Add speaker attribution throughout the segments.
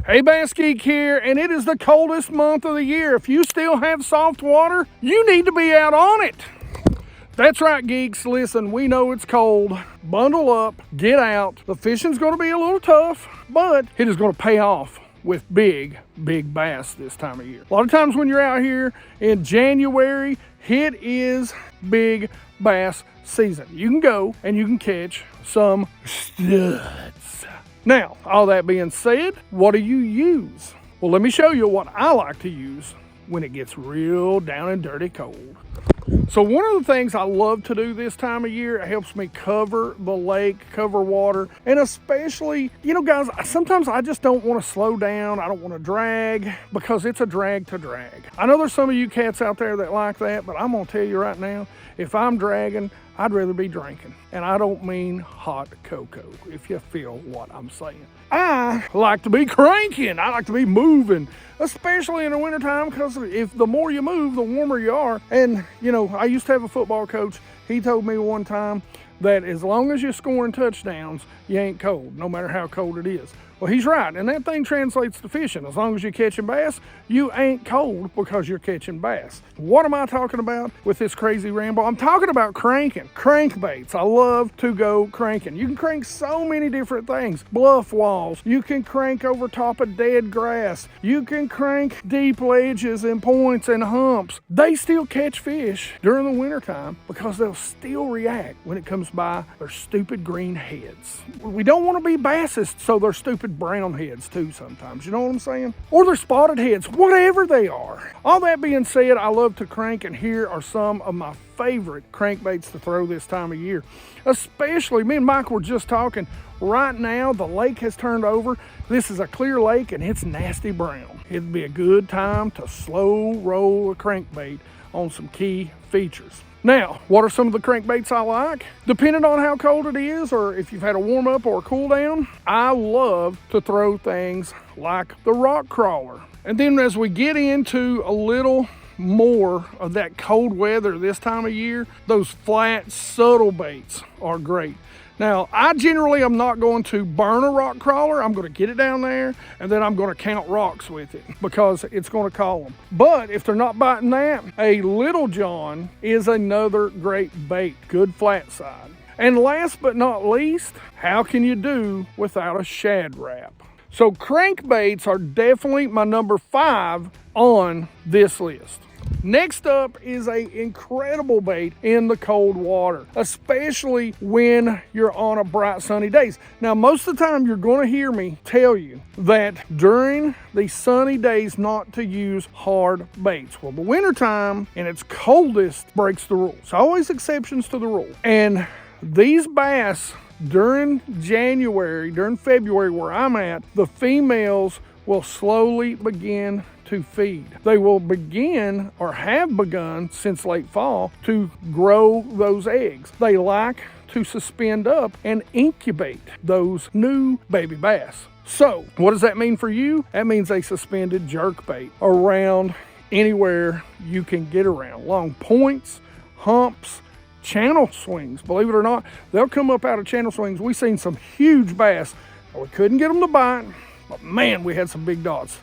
Speaker 1: Hey, BassGeek here, and it is the coldest month of the year. If you still have soft water, you need to be out on it. That's right, geeks. Listen, we know it's cold. Bundle up, get out. The fishing's going to be a little tough, but it is going to pay off with big bass this time of year. A lot of times when you're out here in January, it is big bass season. You can go and you can catch some studs. Now, all that being said, what do you use? Well, let me show you what I like to use when it gets real down and dirty cold. So one of the things I love to do this time of year, it helps me cover the lake, cover water, and especially, you know, guys, sometimes I just don't want to slow down. I don't want to drag because it's a drag to drag. I know there's some of you cats out there that like that, but I'm going to tell you right now, if I'm dragging, I'd rather be drinking. And I don't mean hot cocoa, if you feel what I'm saying. I like to be cranking. I like to be moving, especially in the wintertime, because if the more you move, the warmer you are. And, you know, I used to have a football coach. He told me one time that as long as you're scoring touchdowns, you ain't cold, no matter how cold it is. Well, he's right, and that thing translates to fishing. As long as you're catching bass, you ain't cold because you're catching bass. What am I talking about with this crazy ramble? I'm talking about cranking, crankbaits. I love to go cranking. You can crank so many different things. Bluff walls, you can crank over top of dead grass, you can crank deep ledges and points and humps. They still catch fish during the wintertime because they'll still react when it comes by their stupid green heads. We don't want to be bassists, so they're stupid brown heads too sometimes, you know what I'm saying? Or they're spotted heads, whatever they are. All that being said, I love to crank, and here are some of my favorite crankbaits to throw this time of year. Especially, me and Mike were just talking, right now the lake has turned over. This is a clear lake and it's nasty brown. It'd be a good time to slow roll a crankbait on some key features. Now, what are some of the crankbaits I like? Depending on how cold it is, or if you've had a warm up or a cool down, I love to throw things like the rock crawler. And then as we get into a little more of that cold weather this time of year, those flat, subtle baits are great. Now, I generally am not going to burn a rock crawler. I'm going to get it down there, and then I'm going to count rocks with it because it's going to call them. But if they're not biting that, a Little John is another great bait, good flat side. And last but not least, how can you do without a shad wrap? So crankbaits are definitely my number 5 on this list. Next up is an incredible bait in the cold water, especially when you're on a bright sunny days. Now, most of the time you're going to hear me tell you that during the sunny days not to use hard baits. Well, the wintertime and its coldest breaks the rules. Always exceptions to the rule. And these bass during January, during February where I'm at, the females will slowly begin to feed. They will begin, or have begun since late fall, to grow those eggs. They like to suspend up and incubate those new baby bass. So what does that mean for you? That means a suspended jerkbait around anywhere you can get around. Long points, humps, channel swings. Believe it or not, they'll come up out of channel swings. We've seen some huge bass. We couldn't get them to bite, but man, we had some big dots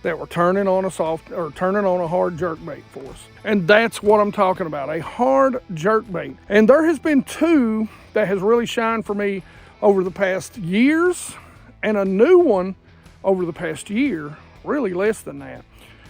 Speaker 1: that were turning on a hard jerkbait for us. And that's what I'm talking about, a hard jerkbait. And there has been 2 that has really shined for me over the past years, and a new one over the past year, really less than that.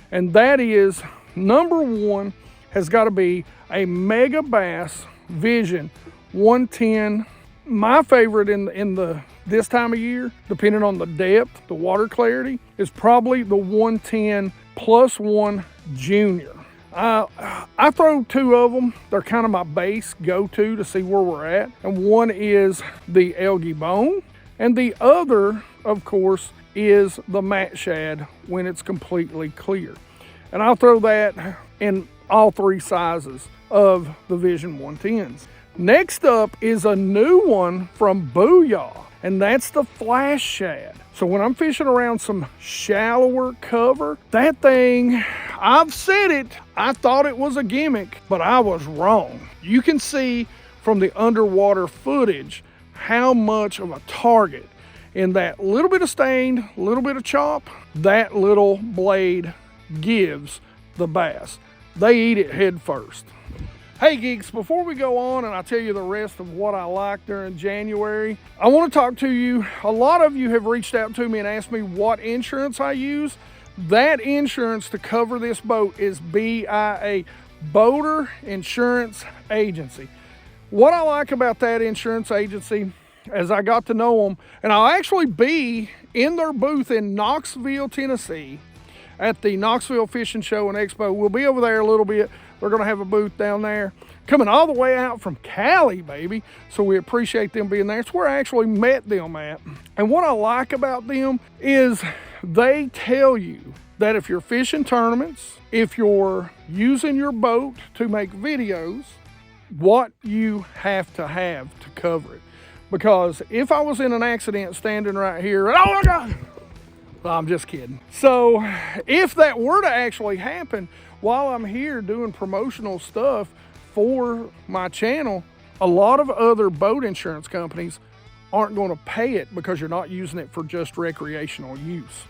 Speaker 1: And that is, number 1 has got to be a Mega Bass Vision 110. My favorite in this time of year, depending on the depth, the water clarity, is probably the 110 +1 Junior. I throw 2 of them. They're kind of my base go-to to see where we're at. And one is the Algae Bone, and the other, of course, is the Matte Shad when it's completely clear. And I'll throw that in all 3 sizes of the Vision 110s. Next up is a new one from Booyah, and that's the Flash Shad. So when I'm fishing around some shallower cover, that thing, I've said it, I thought it was a gimmick, but I was wrong. You can see from the underwater footage how much of a target And that little bit of stain, little bit of chop, that little blade gives the bass. They eat it head first. Hey geeks, before we go on and I tell you the rest of what I like during January, I want to talk to you. A lot of you have reached out to me and asked me what insurance I use. That insurance to cover this boat is BIA, Boater Insurance Agency. What I like about that insurance agency, as I got to know them, and I'll actually be in their booth in Knoxville, Tennessee at the Knoxville Fishing Show and Expo. We'll be over there a little bit. We're going to have a booth down there, coming all the way out from Cali, baby. So we appreciate them being there. It's where I actually met them at. And what I like about them is they tell you that if you're fishing tournaments, if you're using your boat to make videos, what you have to cover it. Because if I was in an accident standing right here, oh my God, well, I'm just kidding. So if that were to actually happen, while I'm here doing promotional stuff for my channel, a lot of other boat insurance companies aren't going to pay it because you're not using it for just recreational use.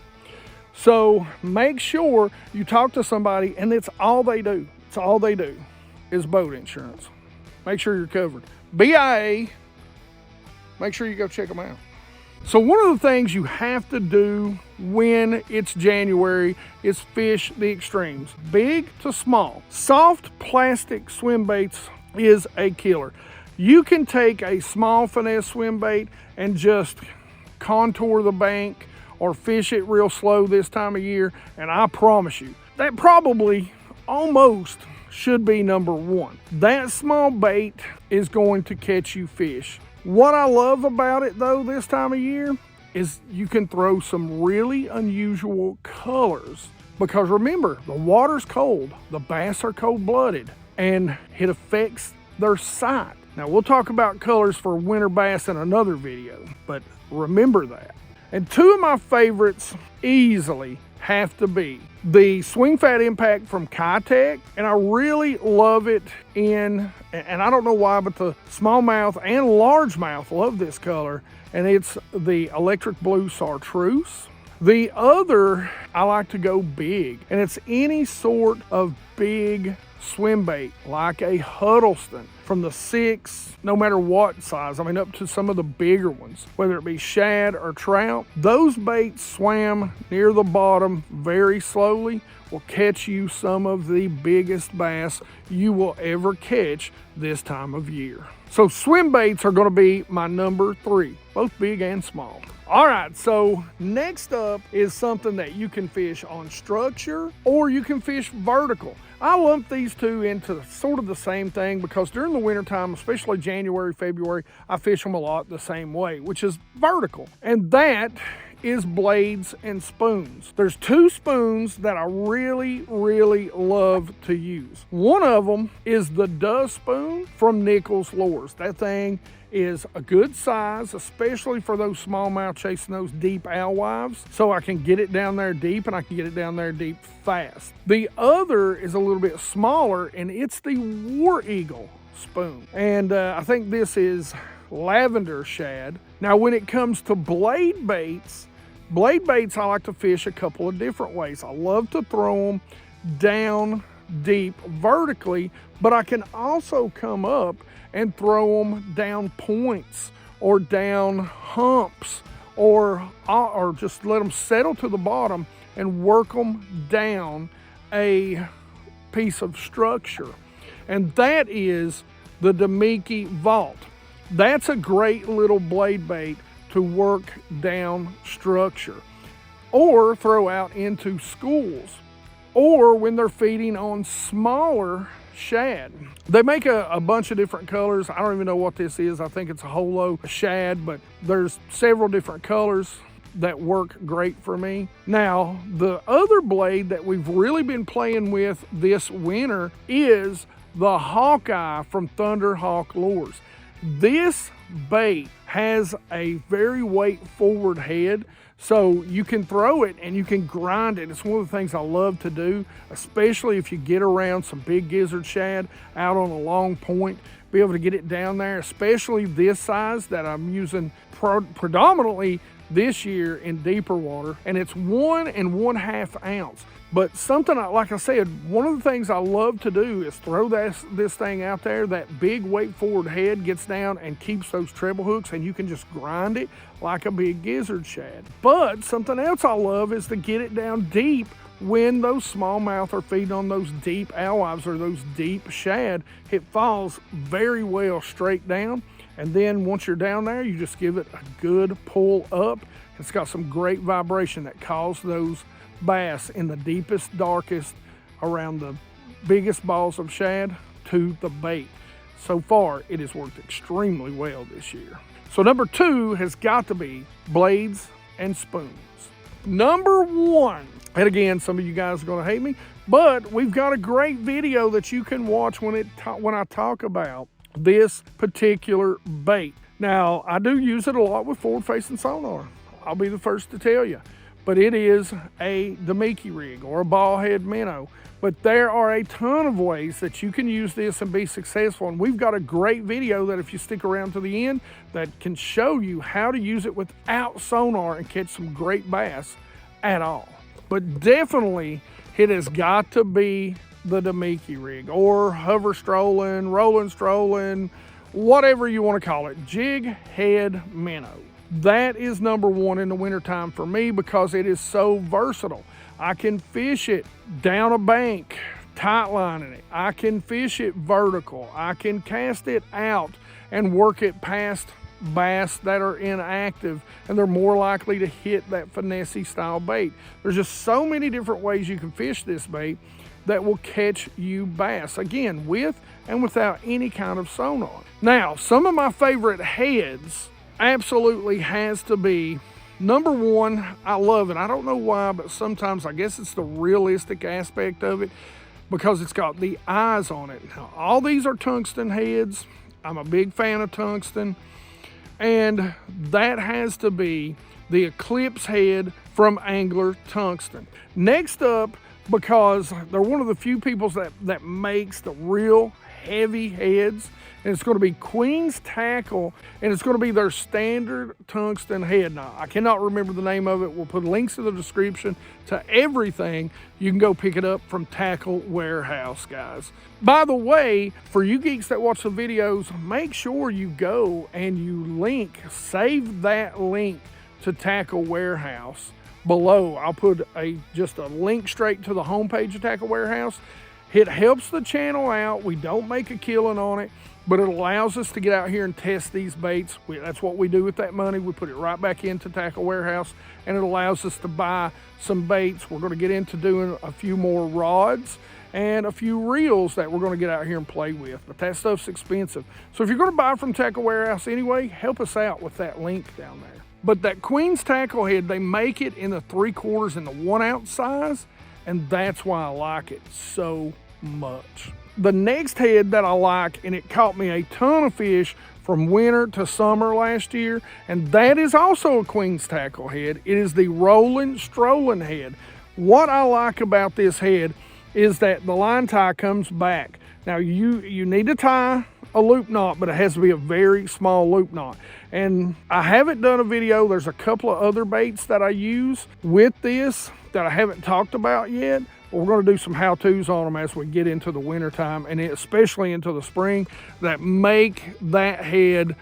Speaker 1: So make sure you talk to somebody, and it's all they do. It's all they do is boat insurance. Make sure you're covered. BIA, make sure you go check them out. So one of the things you have to do when it's January is fish the extremes, big to small. Soft plastic swim baits is a killer. You can take a small finesse swim bait and just contour the bank or fish it real slow this time of year, and I promise you, that probably almost should be number one. That small bait is going to catch you fish. What I love about it though this time of year is you can throw some really unusual colors, because remember, the water's cold, the bass are cold-blooded, and it affects their sight. Now we'll talk about colors for winter bass in another video, but remember that. And two of my favorites easily have to be the Swing Fat Impact from Kitech, and I really love it in, and I don't know why, but the smallmouth and largemouth love this color, and it's the Electric Blue Chartreuse. The other, I like to go big, and it's any sort of big swim bait, like a Huddleston from the 6, no matter what size, I mean up to some of the bigger ones, whether it be shad or trout. Those baits swam near the bottom very slowly will catch you some of the biggest bass you will ever catch this time of year. So swim baits are going to be my number 3, both big and small. All right, so next up is something that you can fish on structure or you can fish vertical. I lump these two into sort of the same thing because during the wintertime, especially January, February, I fish them a lot the same way, which is vertical. And that is blades and spoons. There's 2 spoons that I really love to use. One of them is the Dust spoon from Nichols Lures. That thing is a good size, especially for those smallmouth chasing those deep alewives, so I can get it down there deep and I can get it down there deep fast. The other is a little bit smaller, and it's the War Eagle spoon, and I think this is lavender shad. Now when it comes to blade baits I like to fish a couple of different ways. I love to throw them down deep vertically, but I can also come up and throw them down points or down humps or just let them settle to the bottom and work them down a piece of structure. And that is the Demiki Vault. That's a great little blade bait to work down structure or throw out into schools or when they're feeding on smaller shad. They make a bunch of different colors. I don't even know what this is. I think it's a holo shad, but there's several different colors that work great for me. Now, the other blade that we've really been playing with this winter is the Hawkeye from Thunderhawk Lures. This bait has a very weight forward head, so you can throw it and you can grind it. It's one of the things I love to do, especially if you get around some big gizzard shad out on a long point, be able to get it down there, especially this size that I'm using predominantly this year in deeper water, and it's 1 1/2 ounce. But something, like I said, one of the things I love to do is throw this thing out there. That big weight forward head gets down and keeps those treble hooks, and you can just grind it like a big gizzard shad. But something else I love is to get it down deep when those smallmouth are feeding on those deep alewives or those deep shad. It falls very well straight down. And then once you're down there, you just give it a good pull up. It's got some great vibration that calls those bass in the deepest, darkest, around the biggest balls of shad to the bait. So far, it has worked extremely well this year. So number 2 has got to be blades and spoons. Number 1, and again, some of you guys are going to hate me, but we've got a great video that you can watch when I talk about this particular bait. Now, I do use it a lot with forward-facing sonar. I'll be the first to tell you. But it is a Damiki rig or a ball head minnow. But there are a ton of ways that you can use this and be successful. And we've got a great video that if you stick around to the end, that can show you how to use it without sonar and catch some great bass at all. But definitely, it has got to be the Damiki rig or hover strolling, rolling strolling, whatever you want to call it, jig head minnow. That is number 1 in the wintertime for me because it is so versatile. I can fish it down a bank, tight lining it. I can fish it vertical. I can cast it out and work it past bass that are inactive, and they're more likely to hit that finesse style bait. There's just so many different ways you can fish this bait that will catch you bass, again, with and without any kind of sonar. Now, some of my favorite heads absolutely has to be, number 1, I love it. I don't know why, but sometimes I guess it's the realistic aspect of it because it's got the eyes on it. Now, all these are tungsten heads. I'm a big fan of tungsten. And that has to be the Eclipse head from Angler Tungsten. Next up, because they're one of the few people that makes the real heavy heads, and it's going to be Queen's Tackle, and it's going to be their standard tungsten head. Now, I cannot remember the name of it. We'll put links in the description to everything. You can go pick it up from Tackle Warehouse, guys. By the way, for you geeks that watch the videos, make sure you go and you save that link to Tackle Warehouse below. I'll put just a link straight to the homepage of Tackle Warehouse. It helps the channel out. We don't make a killing on it, but it allows us to get out here and test these baits. That's what we do with that money. We put it right back into Tackle Warehouse, and it allows us to buy some baits. We're going to get into doing a few more rods and a few reels that we're going to get out here and play with, but that stuff's expensive. So if you're going to buy from Tackle Warehouse anyway, help us out with that link down there. But that Queen's Tackle head, they make it in the 3/4 and the 1 ounce size, and that's why I like it so much. The next head that I like, and it caught me a ton of fish from winter to summer last year, and that is also a Queen's Tackle head. It is the Rolling Strolling head. What I like about this head is that the line tie comes back. Now you need to tie a loop knot, but it has to be a very small loop knot. And I haven't done a video. There's a couple of other baits that I use with this that I haven't talked about yet. We're going to do some how-tos on them as we get into the winter time, and especially into the spring, that make that head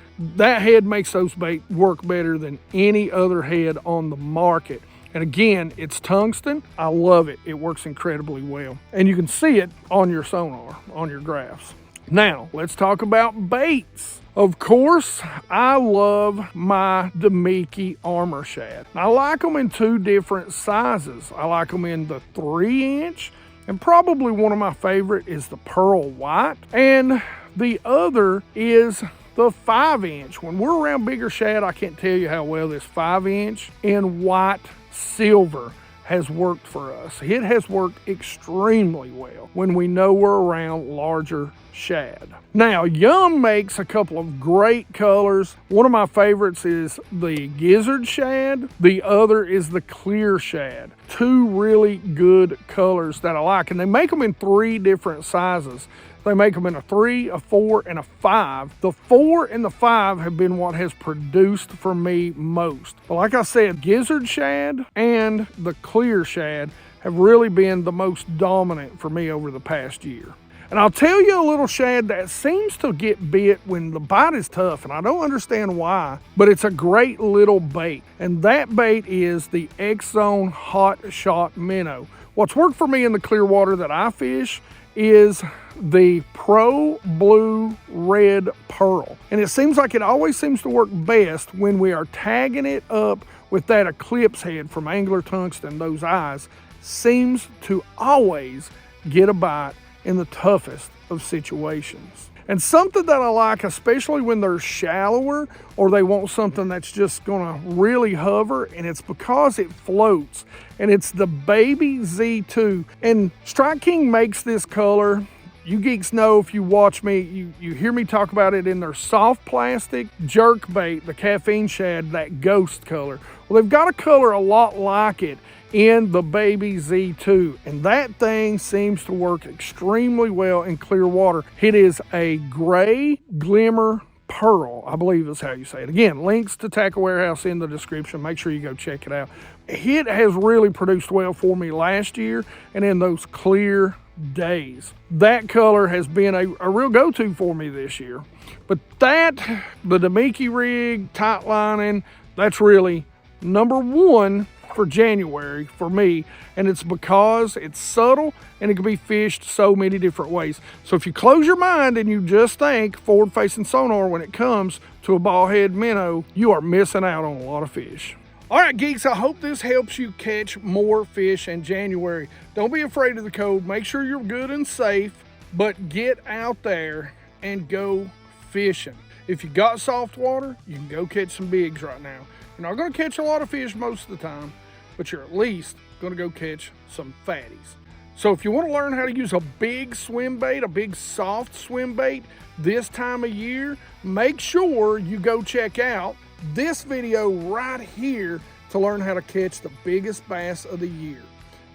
Speaker 1: makes those bait work better than any other head on the market. And again, it's tungsten. I love it. It works incredibly well. And you can see it on your sonar, on your graphs. Now, let's talk about baits. Of course, I love my Damiki Armor Shad. I like them in 2 different sizes. I like them in the 3-inch, and probably one of my favorite is the Pearl White, and the other is the 5-inch. When we're around bigger shad, I can't tell you how well this 5-inch in white silver has worked for us. It has worked extremely well when we know we're around larger shad. Now, Yum makes a couple of great colors. One of my favorites is the Gizzard Shad. The other is the Clear Shad. 2 really good colors that I like, and they make them in 3 different sizes. They make them in a 3, a 4, and a 5. The 4 and the 5 have been what has produced for me most. But like I said, gizzard shad and the clear shad have really been the most dominant for me over the past year. And I'll tell you a little shad that seems to get bit when the bite is tough, and I don't understand why, but it's a great little bait. And that bait is the X-Zone Hot Shot Minnow. What's worked for me in the clear water that I fish is the Pro Blue Red Pearl. And it seems like it always seems to work best when we are tagging it up with that Eclipse head from Angler Tungsten. Those eyes seems to always get a bite in the toughest of situations. And something that I like, especially when they're shallower or they want something that's just gonna really hover, and it's because it floats, and it's the Baby Z2. And Strike King makes this color. You geeks know, if you watch me, you hear me talk about it in their soft plastic jerk bait, the caffeine shad, that ghost color. Well, they've got a color a lot like it in the Baby Z2, and that thing seems to work extremely well in clear water. It is a gray glimmer pearl, I believe is how you say it. Again, links to Tackle Warehouse in the description. Make sure you go check it out. It has really produced well for me last year and in those clear days. That color has been a real go-to for me this year. But the Damiki rig, tight lining, that's really number one for January for me, and it's because it's subtle and it can be fished so many different ways. So if you close your mind and you just think forward-facing sonar when it comes to a ballhead minnow, you are missing out on a lot of fish. All right, geeks, I hope this helps you catch more fish in January. Don't be afraid of the cold. Make sure you're good and safe, but get out there and go fishing. If you got soft water, you can go catch some bigs right now. You're not going to catch a lot of fish most of the time, but you're at least going to go catch some fatties. So if you want to learn how to use a big swim bait, a big soft swim bait this time of year, make sure you go check out this video right here to learn how to catch the biggest bass of the year.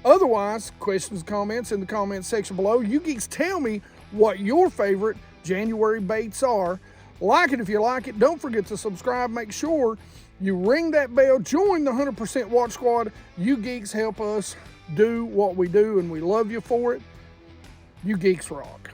Speaker 1: Otherwise, questions, comments in the comment section below. You geeks tell me what your favorite January baits are. Like it if you like it. Don't forget to subscribe. Make sure you ring that bell. Join the 100% Watch Squad. You geeks help us do what we do, and we love you for it. You geeks rock.